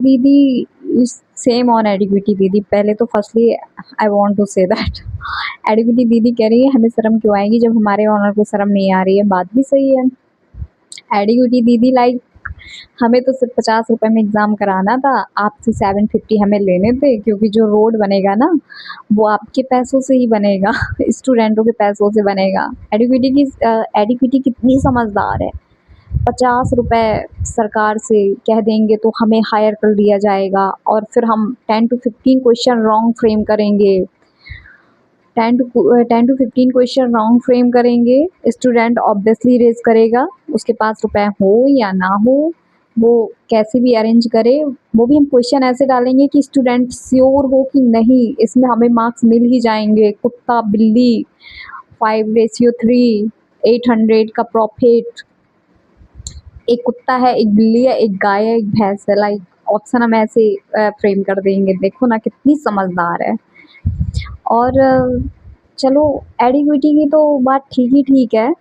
Didi is same on एडिक्विटी दीदी। पहले तो firstly I want to say that एडिक्विटी दीदी कह रही है हमें शर्म क्यों आएगी जब हमारे ऑनर को शर्म नहीं आ रही है। बात भी सही है। एडिक्विटी दीदी लाइक हमें तो सिर्फ 50 रुपए में एग्जाम कराना था, आपसे 750 हमें लेने थे, क्योंकि जो रोड बनेगा ना वो आपके पैसों से ही बनेगा स्टूडेंटों के पैसों से बनेगा। एडिक्विटी कितनी समझदार है। 50 रुपए सरकार से कह देंगे तो हमें हायर कर लिया जाएगा और फिर हम 10 to 15 क्वेश्चन रॉन्ग फ्रेम करेंगे। 10 to 15 क्वेश्चन रॉन्ग फ्रेम करेंगे, स्टूडेंट ऑब्वियसली रेज करेगा, उसके पास रुपए हो या ना हो, वो कैसे भी अरेंज करे। वो भी हम क्वेश्चन ऐसे डालेंगे कि स्टूडेंट श्योर हो कि नहीं इसमें हमें मार्क्स मिल ही जाएंगे। कुत्ता बिल्ली 5:3 800 का प्रॉफिट। एक कुत्ता है, एक बिल्ली है, एक गाय है, एक भैंस है, लाइक ऑप्शन हम ऐसे फ्रेम कर देंगे। देखो ना कितनी समझदार है। और चलो एडिक्विटी की तो बात ठीक ही ठीक है।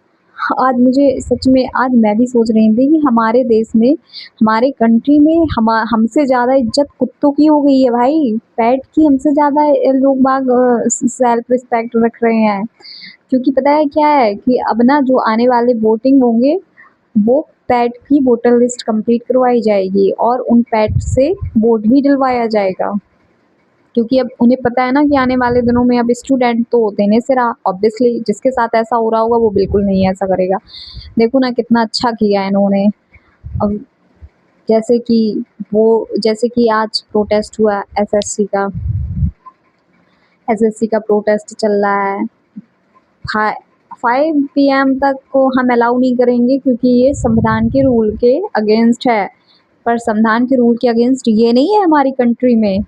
आज मुझे सच में आज मैं भी सोच रही थी कि हमारे देश में हमारे कंट्री में हमसे ज़्यादा इज्जत कुत्तों की हो गई है भाई। पेट की हमसे ज़्यादा लोग बाग सेल्फ रिस्पेक्ट रख रहे हैं। क्योंकि पता है क्या है कि अब ना जो आने वाले वोटिंग होंगे वो पेट की वोटर लिस्ट कंप्लीट करवाई जाएगी और उन पेट से वोट भी दिलवाया जाएगा। क्योंकि अब उन्हें पता है ना कि आने वाले दिनों में अब स्टूडेंट तो देने से रहा, ऑब्वियसली जिसके साथ ऐसा हो रहा होगा वो बिल्कुल नहीं ऐसा करेगा। देखो ना कितना अच्छा किया है इन्होंने। अब जैसे कि आज प्रोटेस्ट हुआ एसएससी का प्रोटेस्ट चल रहा है। 5 PM तक को हम अलाउ नहीं करेंगे क्योंकि ये संविधान के रूल के अगेंस्ट है। पर संविधान के रूल के अगेंस्ट ये नहीं है हमारी कंट्री में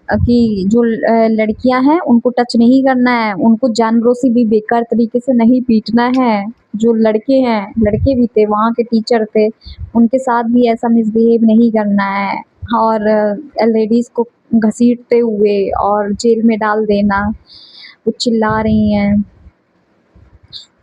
कि जो लड़कियां हैं उनको टच नहीं करना है, उनको जानवरों से भी बेकार तरीके से नहीं पीटना है। जो लड़के हैं, लड़के भी थे वहाँ के टीचर थे, उनके साथ भी ऐसा मिसबिहेव नहीं करना है। और लेडीज़ को घसीटते हुए और जेल में डाल देना। वो चिल्ला रही हैं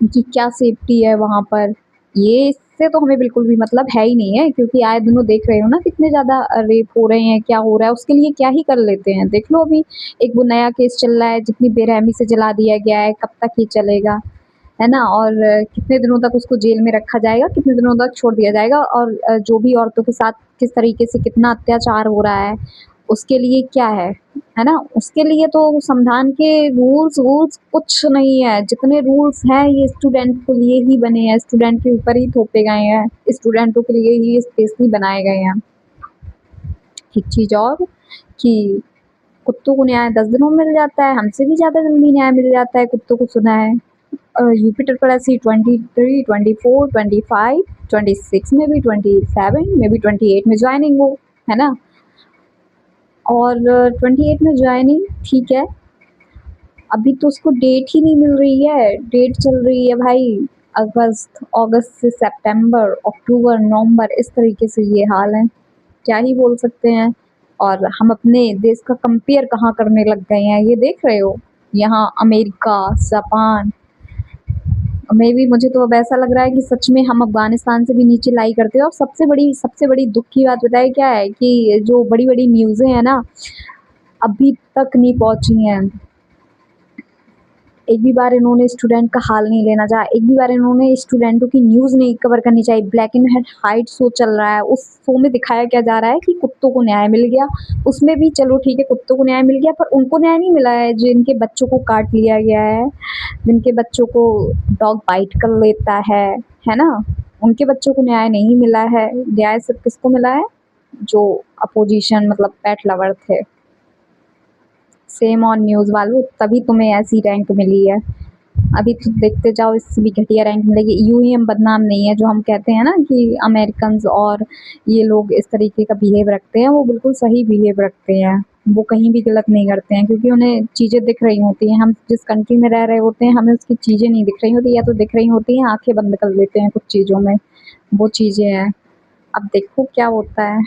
कि क्या सेफ्टी है वहाँ पर। ये इससे तो हमें बिल्कुल भी मतलब है ही नहीं है, क्योंकि आए दिनों देख रहे हो ना कितने ज़्यादा रेप हो रहे हैं, क्या हो रहा है, उसके लिए क्या ही कर लेते हैं। देख लो अभी एक वो नया केस चल रहा है, जितनी बेरहमी से जला दिया गया है, कब तक ये चलेगा, है ना। और कितने दिनों तक उसको जेल में रखा जाएगा, कितने दिनों तक छोड़ दिया जाएगा। और जो भी औरतों के साथ किस तरीके से कितना अत्याचार हो रहा है उसके लिए क्या है ना। उसके लिए तो संविधान के रूल्स कुछ नहीं है। जितने रूल्स हैं ये स्टूडेंट के लिए ही बने हैं, स्टूडेंट के ऊपर ही थोपे गए हैं, स्टूडेंटों के लिए ही स्पेशली बनाए गए हैं। एक चीज़ और कि कुत्तों को न्याय 10 दिनों में मिल जाता है, हमसे भी ज़्यादा जल्दी न्याय मिल जाता है कुत्तों को। सुना है यूपी ट्रिपल एससी 23 24 25 26 में भी, 27 में भी, 28 में ज्वाइनिंग हो, है ना। और 28 में ज्वाइनिंग ठीक है, अभी तो उसको डेट ही नहीं मिल रही है। डेट चल रही है भाई अगस्त से सितंबर, अक्टूबर, नवंबर, इस तरीके से ये हाल है। क्या ही बोल सकते हैं। और हम अपने देश का कंपेयर कहाँ करने लग गए हैं, ये देख रहे हो। यहाँ अमेरिका, जापान में भी मुझे तो अब ऐसा लग रहा है कि सच में हम अफ़गानिस्तान से भी नीचे लाई करते हैं। और सबसे बड़ी दुःख की बात बताएँ क्या है कि जो बड़ी-बड़ी न्यूज़ें हैं ना, अभी तक नहीं पहुँची हैं। एक भी बार इन्होंने स्टूडेंट का हाल नहीं लेना चाहा, एक भी बार इन्होंने स्टूडेंटों की न्यूज़ नहीं कवर करनी चाहिए। ब्लैक एंड व्हाइट शो चल रहा है, उस शो में दिखाया क्या जा रहा है कि कुत्तों को न्याय मिल गया। उसमें भी चलो ठीक है कुत्तों को न्याय मिल गया, पर उनको न्याय नहीं मिला है जिनके बच्चों को काट लिया गया है, जिनके बच्चों को डॉग बाइट कर लेता है ना? उनके बच्चों को न्याय नहीं मिला है। न्याय सिर्फ़ किसको मिला है? जो अपोज़िशन मतलब पेट लवर थे। शेम ऑन न्यूज़ वालों, तभी तुम्हें ऐसी रैंक मिली है। अभी तो देखते जाओ इससे भी घटिया रैंक मिलेगी। यूँ ही हम बदनाम नहीं है, जो हम कहते हैं ना कि अमेरिकन्स और ये लोग इस तरीके का बिहेव रखते हैं, वो बिल्कुल सही बिहेव रखते हैं। वो कहीं भी गलत नहीं करते हैं, क्योंकि उन्हें चीज़ें दिख रही होती हैं। हम जिस कंट्री में रह रहे होते हैं हमें उसकी चीज़ें नहीं दिख रही होती, या तो दिख रही होती हैं, आँखें बंद कर लेते हैं कुछ चीज़ों में, वो चीज़ें हैं। अब देखो क्या होता है।